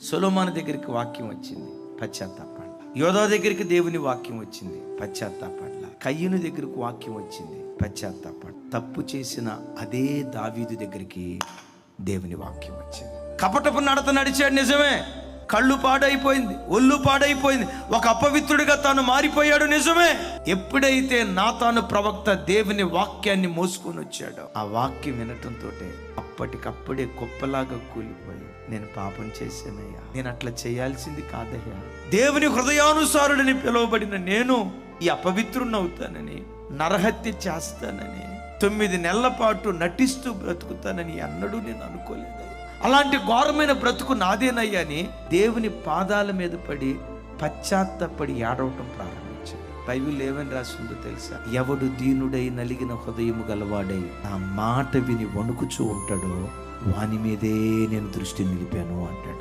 సొలొమోను దగ్గరికి వాక్యం వచ్చింది, పశ్చాత్తాపడల. యోధా దగ్గరికి దేవుని వాక్యం వచ్చింది, పశ్చాత్తాపడల. కయ్యూను దగ్గరికి వాక్యం వచ్చింది, పశ్చాత్తాపడ. తప్పు చేసిన అదే దావీదు దగ్గరికి దేవుని వాక్యం వచ్చింది. కపటపు నడత నడిచాడు నిజమే, కళ్ళు పాడైపోయింది, ఒళ్ళు పాడైపోయింది, ఒక అపవిత్రుడిగా తాను మారిపోయాడు నిజమే. ఎప్పుడైతే నాతాను ప్రవక్త దేవుని వాక్యాన్ని మోసుకొని వచ్చాడో, ఆ వాక్యం వినటంతో అప్పటికప్పుడే కుప్పలాగా కూలిపోయి, నేను పాపం చేశానయ్యా, నేను అట్లా చేయాల్సింది కాదయ్యా, దేవుని హృదయానుసారుడని పిలువబడిన నేను ఈ అపవిత్రుడిని అవుతానని, నరహత్య చేస్తానని, 9 నెలల పాటు నటిస్తూ బ్రతుకుతానని అన్నడు నేను అనుకోలేదయ్యా. అలాంటి ఘోరమైన బ్రతుకు నాదేనయ్యా అని దేవుని పాదాల మీద పడి పశ్చాత్తపడి ఏడవటం ప్రారంభించాడు. బైబిల్ ఏమని రాసిందో తెలుసా? ఎవడు దీనుడై నలిగిన హృదయము గలవాడై నా మాట విని వణుకుచూ ఉంటాడో వాని మీదే నేను దృష్టి నిలిపాను అంటాడు.